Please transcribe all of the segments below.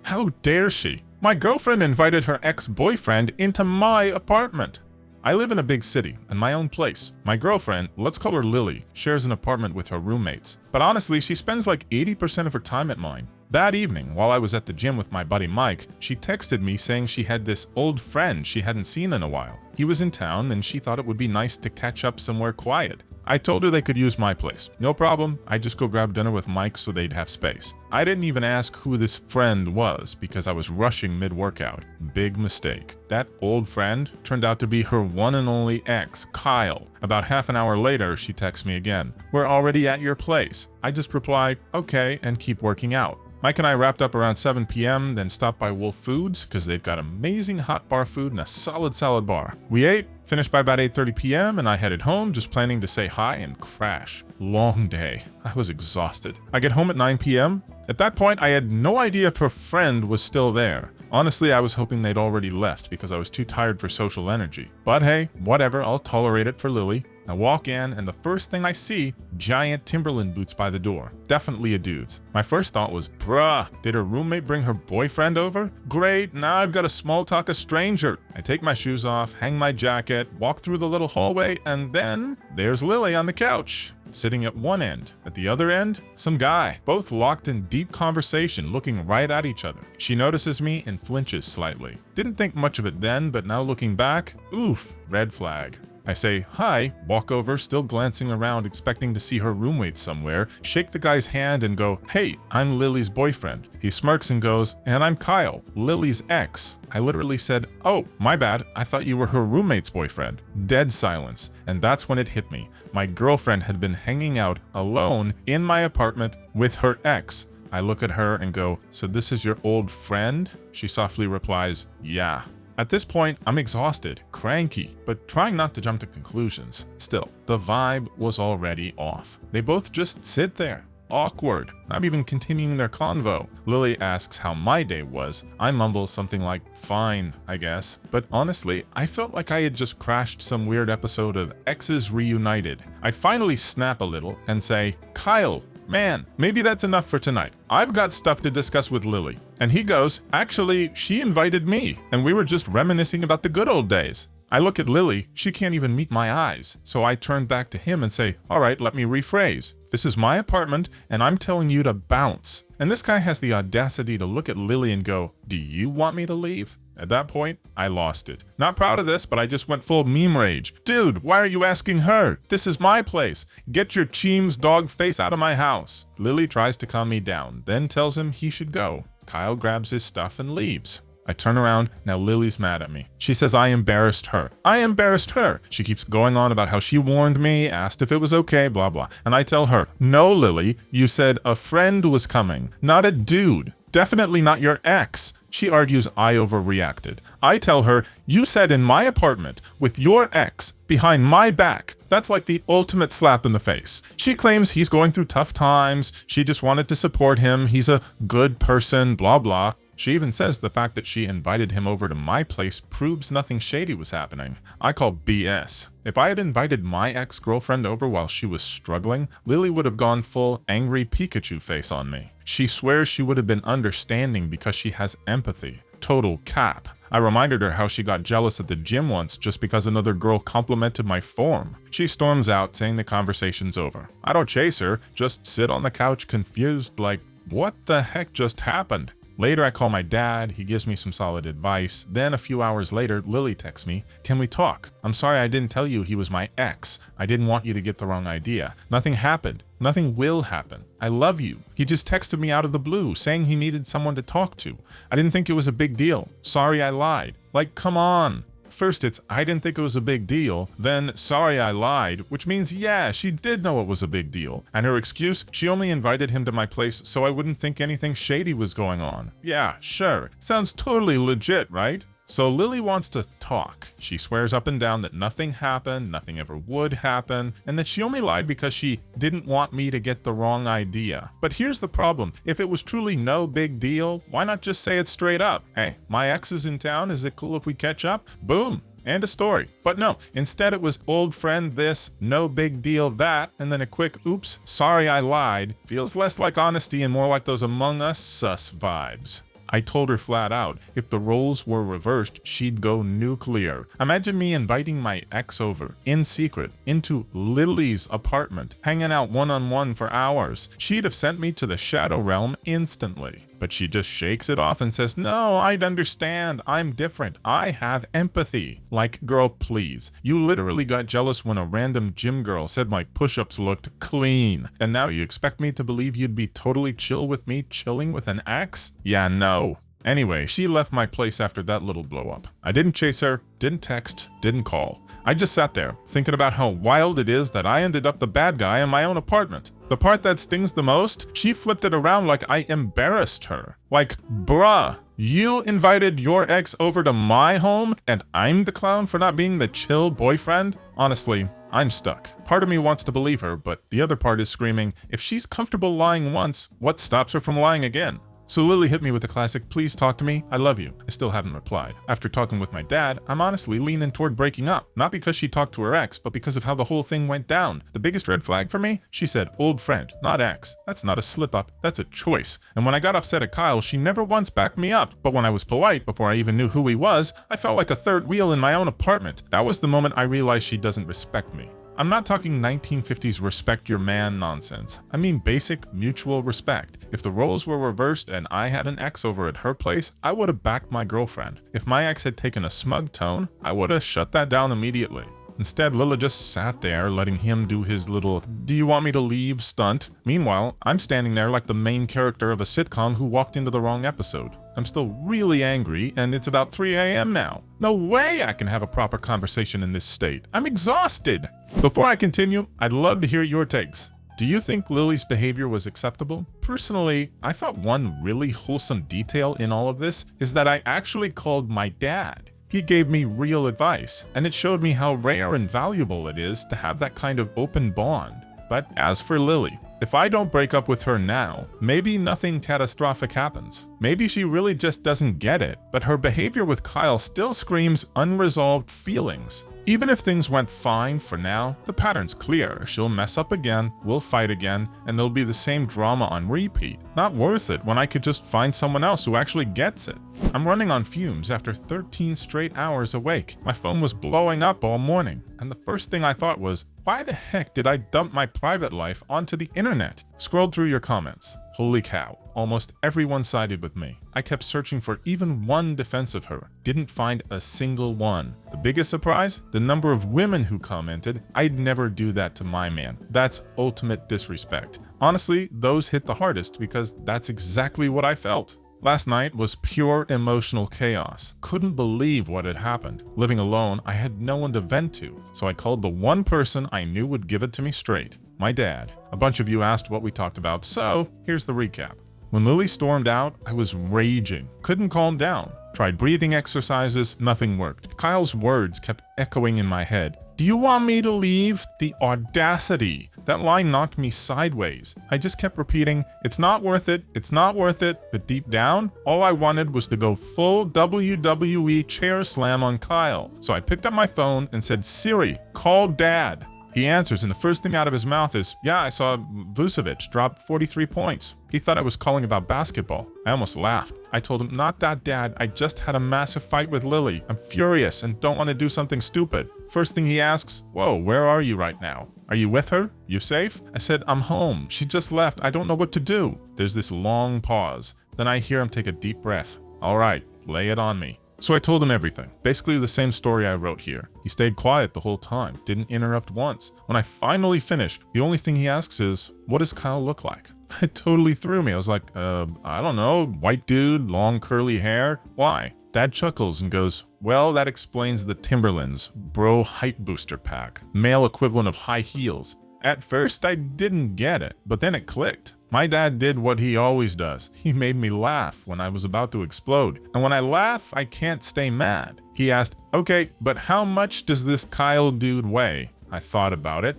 How dare she? My girlfriend invited her ex-boyfriend into my apartment. I live in a big city, in my own place. My girlfriend, let's call her Lily, shares an apartment with her roommates. But honestly, she spends like 80% of her time at mine. That evening, while I was at the gym with my buddy Mike, she texted me saying she had this old friend she hadn't seen in a while. He was in town and she thought it would be nice to catch up somewhere quiet. I told her they could use my place. No problem, I'd just go grab dinner with Mike so they'd have space. I didn't even ask who this friend was because I was rushing mid-workout. Big mistake. That old friend turned out to be her one and only ex, Kyle. About half an hour later, she texts me again. We're already at your place. I just reply, okay, and keep working out. Mike and I wrapped up around 7 p.m., then stopped by Wolf Foods because they've got amazing hot bar food and a solid salad bar. We ate, finished by about 8:30 p.m., and I headed home just planning to say hi and crash. Long day. I was exhausted. I get home at 9 p.m. At that point, I had no idea if her friend was still there. Honestly, I was hoping they'd already left because I was too tired for social energy. But hey, whatever, I'll tolerate it for Lily. I walk in, and the first thing I see, giant Timberland boots by the door. Definitely a dude's. My first thought was, bruh, did her roommate bring her boyfriend over? Great, now I've got to small talk a stranger. I take my shoes off, hang my jacket, walk through the little hallway, and then there's Lily on the couch, sitting at one end. At the other end, some guy, both locked in deep conversation, looking right at each other. She notices me and flinches slightly. Didn't think much of it then, but now looking back, oof, red flag. I say, hi, walk over, still glancing around, expecting to see her roommate somewhere, shake the guy's hand and go, hey, I'm Lily's boyfriend. He smirks and goes, and I'm Kyle, Lily's ex. I literally said, oh, my bad, I thought you were her roommate's boyfriend. Dead silence, and that's when it hit me. My girlfriend had been hanging out alone in my apartment with her ex. I look at her and go, so this is your old friend? She softly replies, yeah. At this point, I'm exhausted, cranky, but trying not to jump to conclusions. Still, the vibe was already off. They both just sit there, awkward, not even continuing their convo. Lily asks how my day was. I mumble something like, fine, I guess. But honestly, I felt like I had just crashed some weird episode of Exes Reunited. I finally snap a little and say, Kyle, man, maybe that's enough for tonight. I've got stuff to discuss with Lily. And he goes, actually, she invited me, and we were just reminiscing about the good old days. I look at Lily, she can't even meet my eyes. So I turn back to him and say, all right, let me rephrase. This is my apartment, and I'm telling you to bounce. And this guy has the audacity to look at Lily and go, do you want me to leave? At that point, I lost it. Not proud of this, but I just went full meme rage. Dude, why are you asking her? This is my place. Get your Cheems dog face out of my house. Lily tries to calm me down, then tells him he should go. Kyle grabs his stuff and leaves. I turn around, now Lily's mad at me. She says I embarrassed her. I embarrassed her. She keeps going on about how she warned me, asked if it was okay, blah blah. And I tell her, no Lily, you said a friend was coming, not a dude. Definitely not your ex. She argues I overreacted. I tell her, you said in my apartment with your ex behind my back. That's like the ultimate slap in the face. She claims he's going through tough times. She just wanted to support him. He's a good person, blah blah. She even says the fact that she invited him over to my place proves nothing shady was happening. I call BS. If I had invited my ex-girlfriend over while she was struggling, Lily would have gone full angry Pikachu face on me. She swears she would have been understanding because she has empathy. Total cap. I reminded her how she got jealous at the gym once just because another girl complimented my form. She storms out saying the conversation's over. I don't chase her, just sit on the couch confused like, what the heck just happened? Later, I call my dad. He gives me some solid advice. Then a few hours later, Lily texts me, can we talk? I'm sorry I didn't tell you he was my ex. I didn't want you to get the wrong idea. Nothing happened. Nothing will happen. I love you. He just texted me out of the blue saying he needed someone to talk to. I didn't think it was a big deal. Sorry I lied. Like, come on. First it's, I didn't think it was a big deal, then sorry I lied, which means yeah, she did know it was a big deal. And her excuse, she only invited him to my place so I wouldn't think anything shady was going on. Yeah, sure. Sounds totally legit, right? So Lily wants to talk. She swears up and down that nothing happened, nothing ever would happen, and that she only lied because she didn't want me to get the wrong idea. But here's the problem. If it was truly no big deal, why not just say it straight up? Hey, my ex is in town. Is it cool if we catch up? Boom. And a story. But no, instead it was old friend this, no big deal that, and then a quick oops, sorry I lied. Feels less like honesty and more like those Among Us sus vibes. I told her flat out, if the roles were reversed, she'd go nuclear. Imagine me inviting my ex over, in secret, into Lily's apartment, hanging out one-on-one for hours. She'd have sent me to the shadow realm instantly. But she just shakes it off and says, no, I'd understand. I'm different. I have empathy. Like, girl, please. You literally got jealous when a random gym girl said my push-ups looked clean. And now you expect me to believe you'd be totally chill with me chilling with an ex? Yeah, no. Anyway, she left my place after that little blow up. I didn't chase her, didn't text, didn't call. I just sat there, thinking about how wild it is that I ended up the bad guy in my own apartment. The part that stings the most, she flipped it around like I embarrassed her. Like, bruh, you invited your ex over to my home and I'm the clown for not being the chill boyfriend? Honestly, I'm stuck. Part of me wants to believe her, but the other part is screaming, if she's comfortable lying once, what stops her from lying again? So Lily hit me with the classic, please talk to me, I love you. I still haven't replied. After talking with my dad, I'm honestly leaning toward breaking up. Not because she talked to her ex, but because of how the whole thing went down. The biggest red flag for me? She said, old friend, not ex. That's not a slip up, that's a choice. And when I got upset at Kyle, she never once backed me up. But when I was polite, before I even knew who he was, I felt like a third wheel in my own apartment. That was the moment I realized she doesn't respect me. I'm not talking 1950s respect your man nonsense. I mean basic mutual respect. If the roles were reversed and I had an ex over at her place, I would have backed my girlfriend. If my ex had taken a smug tone, I would have shut that down immediately. Instead, Lila just sat there, letting him do his little, do you want me to leave stunt? Meanwhile, I'm standing there like the main character of a sitcom who walked into the wrong episode. I'm still really angry, and it's about 3 a.m. now. No way I can have a proper conversation in this state. I'm exhausted. Before I continue, I'd love to hear your takes. Do you think Lily's behavior was acceptable? Personally, I thought one really wholesome detail in all of this is that I actually called my dad. He gave me real advice, and it showed me how rare and valuable it is to have that kind of open bond. But as for Lily, if I don't break up with her now, maybe nothing catastrophic happens. Maybe she really just doesn't get it, but her behavior with Kyle still screams unresolved feelings. Even if things went fine for now, the pattern's clear. She'll mess up again, we'll fight again, and there'll be the same drama on repeat. Not worth it when I could just find someone else who actually gets it. I'm running on fumes after 13 straight hours awake. My phone was blowing up all morning, and the first thing I thought was, why the heck did I dump my private life onto the internet? Scrolled through your comments. Holy cow, almost everyone sided with me. I kept searching for even one defense of her. Didn't find a single one. The biggest surprise? The number of women who commented, I'd never do that to my man. That's ultimate disrespect. Honestly, those hit the hardest because that's exactly what I felt. Last night was pure emotional chaos. Couldn't believe what had happened. Living alone, I had no one to vent to, so I called the one person I knew would give it to me straight. My dad. A bunch of you asked what we talked about, so here's the recap. When Lily stormed out, I was raging. Couldn't calm down. Tried breathing exercises, nothing worked. Kyle's words kept echoing in my head. Do you want me to leave? The audacity. That line knocked me sideways. I just kept repeating, it's not worth it, it's not worth it, but deep down, all I wanted was to go full WWE chair slam on Kyle. So I picked up my phone and said, Siri, call Dad. He answers, and the first thing out of his mouth is, yeah, I saw Vucevic drop 43 points. He thought I was calling about basketball. I almost laughed. I told him, not that, Dad. I just had a massive fight with Lily. I'm furious and don't want to do something stupid. First thing he asks, whoa, where are you right now? Are you with her? You safe? I said, I'm home. She just left. I don't know what to do. There's this long pause. Then I hear him take a deep breath. All right, lay it on me. So I told him everything. Basically the same story I wrote here. He stayed quiet the whole time, didn't interrupt once. When I finally finished, the only thing he asks is, what does Kyle look like? It totally threw me. I was like, I don't know, white dude, long curly hair. Why? Dad chuckles and goes, well, that explains the Timberlands, bro height booster pack, male equivalent of high heels. At first, I didn't get it, but then it clicked. My dad did what he always does. He made me laugh when I was about to explode. And when I laugh, I can't stay mad. He asked, okay, but how much does this Kyle dude weigh? I thought about it.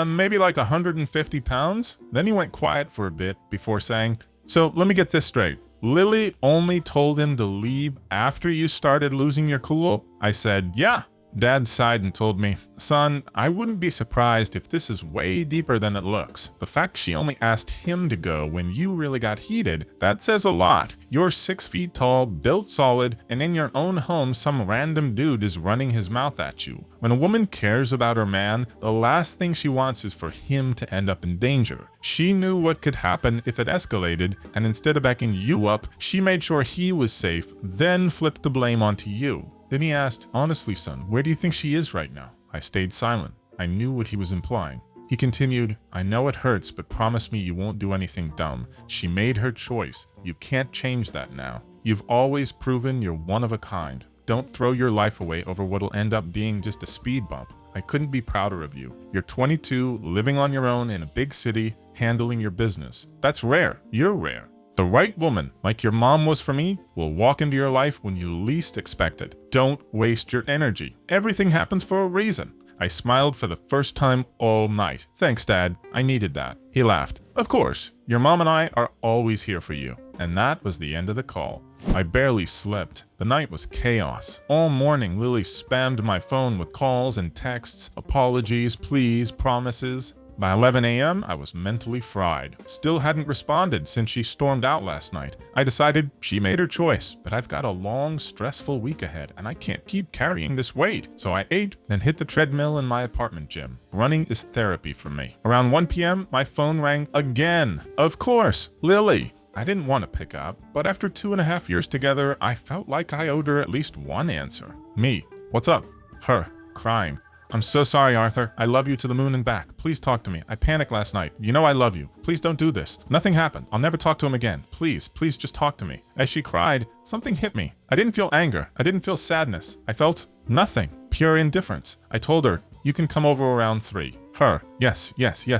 Maybe like 150 pounds? Then he went quiet for a bit before saying, so let me get this straight. Lily only told him to leave after you started losing your cool? I said, yeah. Dad sighed and told me, "Son, I wouldn't be surprised if this is way deeper than it looks. The fact she only asked him to go when you really got heated, that says a lot. You're 6 feet tall, built solid, and in your own home some random dude is running his mouth at you. When a woman cares about her man, the last thing she wants is for him to end up in danger. She knew what could happen if it escalated, and instead of backing you up, she made sure he was safe, then flipped the blame onto you." Then he asked, "Honestly, son, where do you think she is right now?" I stayed silent. I knew what he was implying. He continued, "I know it hurts, but promise me you won't do anything dumb. She made her choice. You can't change that now. You've always proven you're one of a kind. Don't throw your life away over what'll end up being just a speed bump. I couldn't be prouder of you. You're 22, living on your own in a big city, handling your business. That's rare. You're rare. The right woman, like your mom was for me, will walk into your life when you least expect it. Don't waste your energy. Everything happens for a reason." I smiled for the first time all night. "Thanks, Dad. I needed that." He laughed. "Of course. Your mom and I are always here for you." And that was the end of the call. I barely slept. The night was chaos. All morning, Lily spammed my phone with calls and texts, apologies, pleas, promises. By 11 a.m., I was mentally fried. Still hadn't responded since she stormed out last night. I decided she made her choice, but I've got a long, stressful week ahead, and I can't keep carrying this weight. So I ate, then hit the treadmill in my apartment gym. Running is therapy for me. Around 1 p.m., my phone rang again. Of course, Lily. I didn't want to pick up, but after 2.5 years together, I felt like I owed her at least one answer. Me. What's up? Her. Crying. "I'm so sorry, Arthur. I love you to the moon and back. Please talk to me. I panicked last night. You know I love you. Please don't do this. Nothing happened. I'll never talk to him again. Please just talk to me." As she cried, something hit me. I didn't feel anger. I didn't feel sadness. I felt nothing. Pure indifference. I told her, "You can come over around 3. Her. Yes,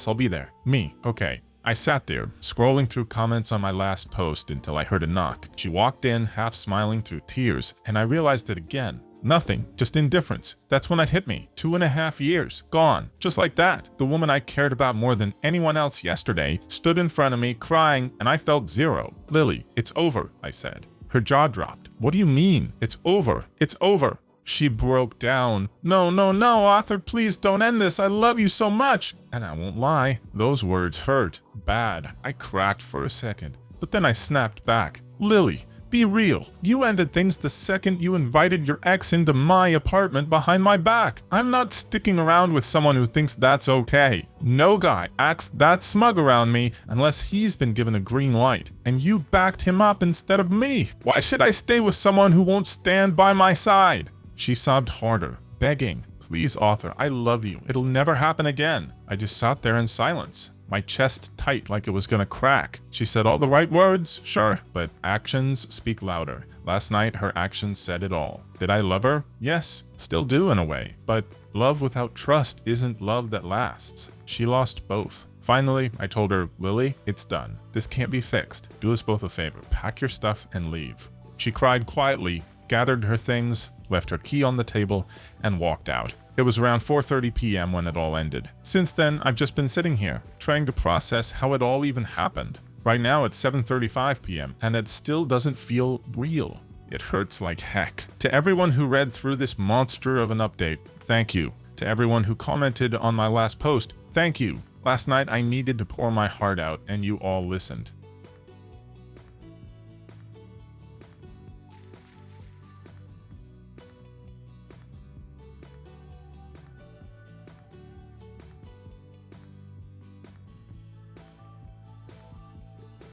I'll be there. Me. Okay. I sat there, scrolling through comments on my last post until I heard a knock. She walked in, half smiling through tears, and I realized it again. Nothing, just indifference. That's when it hit me. 2.5 years, gone, just like that. The woman I cared about more than anyone else yesterday stood in front of me, crying, and I felt zero. "Lily, it's over," I said. Her jaw dropped. "What do you mean? It's over. It's over." She broke down. No, Arthur, please don't end this. I love you so much." And I won't lie, those words hurt. Bad. I cracked for a second. But then I snapped back. "Lily, be real. You ended things the second you invited your ex into my apartment behind my back. I'm not sticking around with someone who thinks that's okay. No guy acts that smug around me unless he's been given a green light. And you backed him up instead of me. Why should I stay with someone who won't stand by my side?" She sobbed harder, begging, "Please, Arthur, I love you. It'll never happen again." I just sat there in silence, my chest tight like it was gonna crack. She said all the right words, sure, but actions speak louder. Last night, her actions said it all. Did I love her? Yes, still do in a way. But love without trust isn't love that lasts. She lost both. Finally, I told her, "Lily, it's done. This can't be fixed. Do us both a favor. Pack your stuff and leave." She cried quietly, gathered her things, left her key on the table, and walked out. It was around 4:30 p.m. when it all ended. Since then, I've just been sitting here, trying to process how it all even happened. Right now, it's 7:35 p.m., and it still doesn't feel real. It hurts like heck. To everyone who read through this monster of an update, thank you. To everyone who commented on my last post, thank you. Last night, I needed to pour my heart out, and you all listened.